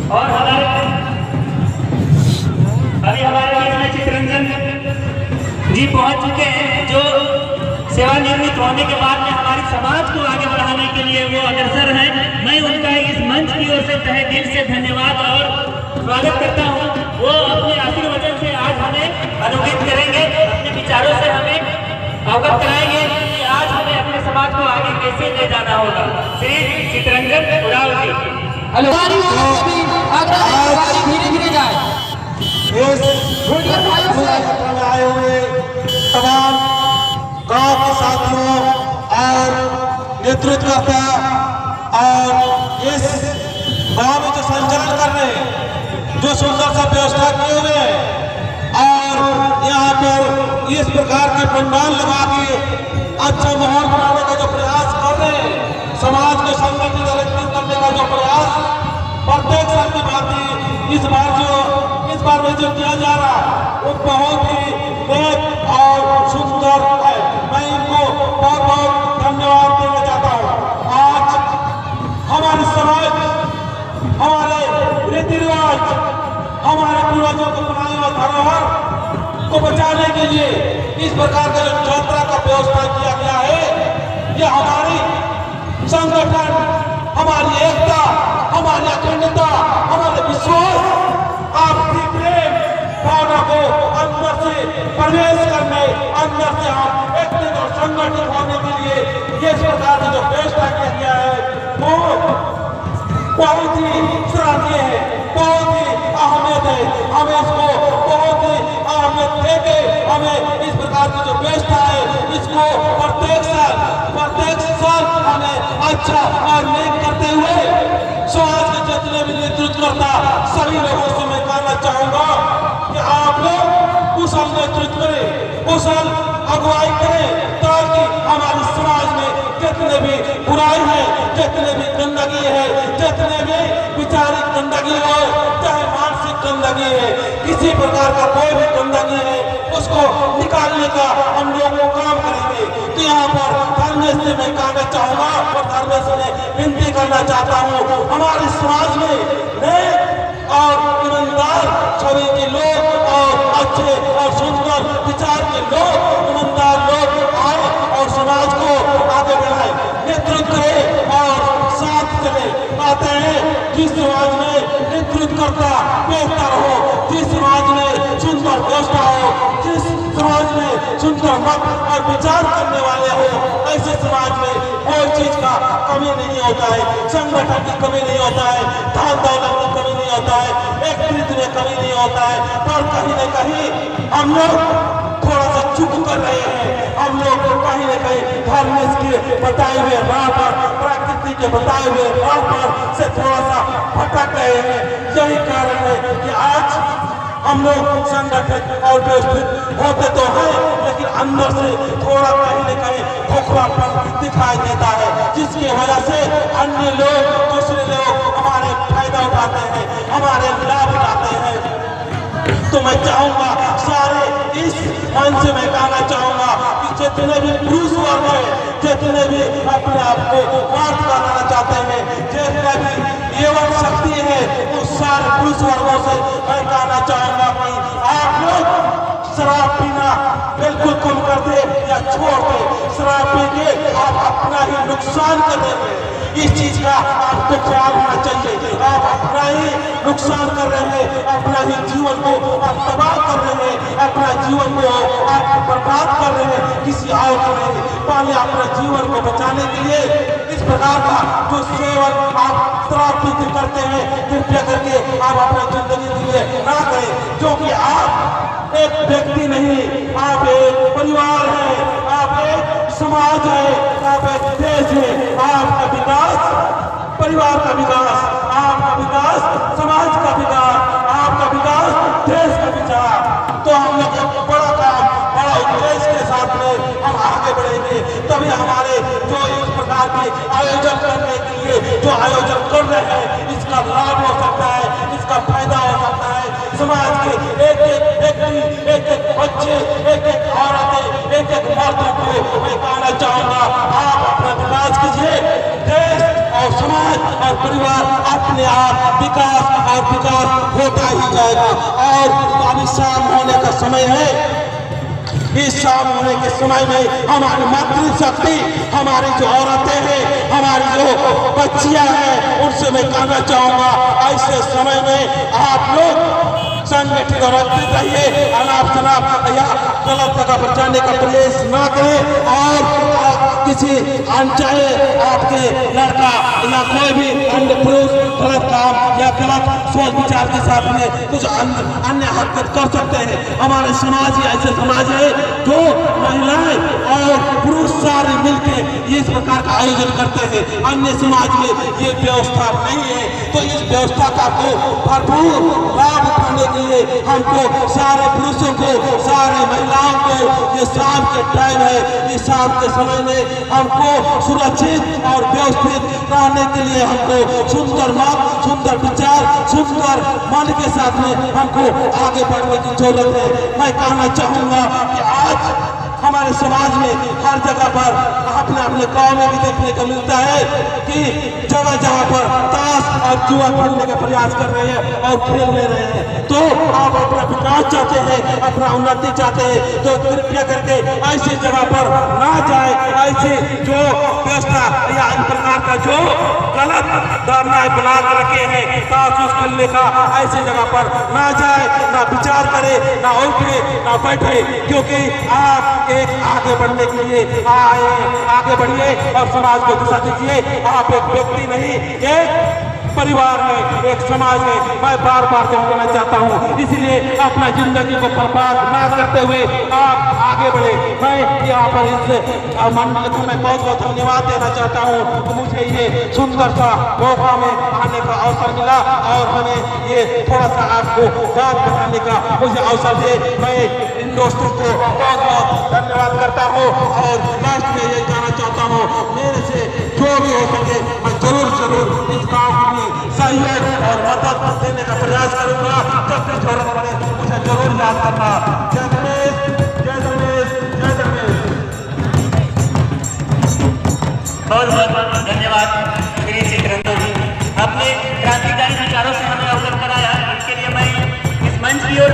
और अभी हमारे बीच में चित्ररंजन जी पहुंच चुके हैं, जो सेवानिवृत्त होने के बाद में हमारे समाज को आगे बढ़ाने के लिए वो अग्रसर हैं। मैं उनका इस मंच की ओर से तहे दिल से धन्यवाद और स्वागत करता हूं। वो अपने आशीर्वचन से आज हमें अनुगृहित करेंगे, अपने विचारों से हमें अवगत कराएंगे कि आज हमें अपने समाज को आगे कैसे ले जाना होगा। श्री चित्ररंजन उरांव जी। हेलो, धीरे धीरे जाए। आए हुए तमाम गांव के साथियों और नेतृत्वकर्ता और इस गांव में जो संचालन कर रहे हैं, जो सुंदर सा व्यवस्था किए हुए हैं और यहाँ पर इस प्रकार के पंडाल लगा के अच्छा माहौल बनाने का जो प्रयास कर रहे हैं, समाज को संगठित करने का जो प्रयास प्रत्येक साल की बात है, इस बार में जो किया जा रहा वो बहुत ही नेक और सुंदर है। मैं इनको बहुत बहुत धन्यवाद देना चाहता हूँ। आज हमारे समाज, हमारे रीति रिवाज, हमारे पूर्वजों को बनाए हुए धरोहर को बचाने के लिए इस प्रकार का जो यात्रा का व्यवस्था किया गया है, यह हमारी संगठन, हमारी एकता, हमारी अखंडता, हमारे विश्वास, आपसी प्रेम भावना को अंदर से प्रवेश करने, अंदर से हम एकत्रित और संगठित होने के लिए ये प्रकार की जो व्यवस्था किया गया है वो बहुत ही सराहनीय है, बहुत ही अहमियत है। हमें इसको बहुत ही अहमियत देके हमें इस प्रकार की जो व्यवस्था है इसको प्रत्येक साल हमें अच्छा और नेक करते हुए समाज के जितने भी नेतृत्वकर्ता सभी लोगों से मैं कहना चाहूंगा कि आप लोग कुशल नेतृत्व करें, कुशल अगुवाई करें, ताकि हमारे समाज में जितने भी बुराई है, जितने भी गंदगी है, जितने भी विचारिक गंदगी है, चाहे मानसिक गंदगी है, किसी प्रकार का कोई भी गंदगी है, उसको निकालने का हम लोग काम करेंगे। तो यहाँ पर धर्मेश से मैं कहना चाहूंगा और धर्मेश से विनती करना चाहता हूँ, हमारे समाज में नेक और ईमानदार छवि के लोग और अच्छे और सुंदर विचार के लोग, ईमानदार लोग आए और समाज को आगे बढ़ाए, नेतृत्व करे और साथ चले। कहते हैं जिस समाज में नेतृत्वकर्ता बेहतर हो, जिस समाज में सुंदर व्यवस्था हो, जिस समाज में सुंदर मत और विचार करने वाले हो, ऐसे समाज में कोई चीज का कमी नहीं होता है, संगठन की कमी नहीं होता है, धन दौलत की कमी नहीं होता है, एकत्रित में कमी नहीं होता है। पर कहीं न कहीं हम लोग थोड़ा सा चुप कर रहे हैं, हम लोग कहीं न कहीं धर्मेश के बताए हुए राह पर, प्रकृति के बताए हुए राह पर से थोड़ा सा भटक रहे हैं। यही कारण है कि आज हम लोग संगठित और व्यवस्थित होते तो हैं, लेकिन अंदर से थोड़ा कहीं न कहीं खोखलापन दिखाई देता है, जिसकी वजह से अन्य लोग, दूसरे लोग हमारे फायदा उठाते हैं, हमारे लाभ उठाते हैं। तो मैं चाहूंगा सारे इस मंच से मैं कहना चाहूंगा कि जितने भी पुरुष वर्ग है, जितने भी अपने आप को बात करना चाहते हैं, जितने भी युवा शक्ति है, उस सारे पुरुष वर्गों से मैं कहना चाहूंगा कि आप लोग शराब पीना बिल्कुल कम कर दे या छोड़ दे। शराब पी के आप अपना ही नुकसान कर देंगे, इस चीज का आपको ख्याल होना चाहिए। आप अपना ही नुकसान कर रहे हैं, अपना ही जीवन को आप तबाह कर रहे हैं, अपना जीवन को आप बर्बाद कर रहे हैं किसी और को नहीं। पहले अपने जीवन को बचाने के लिए इस प्रकार का जो सेवन आप शराब पीते करते हैं, कृपया करके आप अपनी जिंदगी के लिए ना करें, क्योंकि आप एक व्यक्ति नहीं, आप एक परिवार है, आप एक समाज है, आप एक देश है। आपका विकास, परिवार का विकास, आपका विकास, समाज का विकास, आपका विकास, देश का विकास। तो हम लोग एक बड़ा काम, बड़ा उद्देश्य के साथ में हम आगे बढ़ेंगे, तभी हमारे जो इस प्रकार के आयोजन करने के लिए जो आयोजन कर रहे हैं, इसका लाभ हो सकता है, इसका फायदा हो सकता है। समाज के एक बच्चे, एक औरतें, एक मर्दों को मैं कहना चाहूंगा, आप अपना विकास कीजिए, देश और समाज और परिवार अपने आप विकास और विकास होता ही जाएगा। और अभी शाम होने का समय है, इस शाम होने के समय में हमारी मातृशक्ति, हमारी जो औरतें हैं, हमारी जो बच्चियां हैं, उनसे मैं कहना चाहूंगा ऐसे समय में आप लोग संगठित और एक्टिव रहिए, अनाप शनाप या गलत जगह पर जाने का प्रयास न करें। और किसी अनचाहे आपके लड़का या कोई भी अन्य पुरुष गलत काम या गलत सोच विचार के साथ में कुछ अन्य हरकत कर सकते हैं। हमारे समाज ही ऐसे समाज है जो महिलाएं और पुरुष सारे मिलकर इस प्रकार का आयोजन करते हैं। अन्य समाज में ये व्यवस्था नहीं है, तो इस व्यवस्था का भरपूर लाभ उठाने के लिए हमको सारे पुरुषों को, सारे महिलाओं को, ये शाम के टाइम है, इस शाम के समय में हमको सुरक्षित और व्यवस्थित रहने के लिए हमको सुंदर मत, सुंदर विचार, सुंदर मन के साथ में हमको आगे बढ़ने की जरूरत है। मैं कहना चाहूंगा कि आज हमारे समाज में हर जगह पर अपने अपने गांव में भी देखने को मिलता है कि जगह जगह पर ताश और जुआ खेलने का प्रयास कर रहे हैं और खेल ले रहे हैं। तो आप अपना विकास चाहते हैं, अपना उन्नति चाहते हैं, तो कृपया करके ऐसी जगह पर ना जाए। ऐसी जो व्यवस्था या इन प्रकार का जो गलत धारणाएं बना कर रखे हैं ताश खेलने का, ऐसी जगह पर ना जाए, ना विचार करे, ना उठे, ना बैठे, क्योंकि आप एक आगे बढ़ने के लिए आगे बढ़िए और समाज को दिशा दीजिए। आप एक व्यक्ति नहीं, एक परिवार है, एक समाज है। मैं बार बार कहना चाहता हूँ, इसलिए अपना जिंदगी को बर्बाद ना करते हुए आप आगे बढ़े। मैं यहाँ पर इस मंडल को मैं बहुत बहुत धन्यवाद देना चाहता हूँ। मुझे ये सुंदर सा मौका में आने का अवसर मिला और हमें ये थोड़ा सा आपको बात बताने का मुझे अवसर दे। मैं इन दोस्तों को बहुत बहुत धन्यवाद करता हूँ और लास्ट में ये कहना चाहता हूँ, मेरे से जो भी हो सके मैं जरूर इस काम के लिए सहयोग और मदद देने का प्रयास करूंगा। जब भी जरूरत पड़े मुझे जरूर याद करना। जय गणेश, जय गणेश, जय गणेश। बहुत बहुत धन्यवाद श्री चित्ररंजन जी, अपने क्रांतिकारी विचारों से हमें अवगत कराया। इसके लिए मैं इस मंच की ओर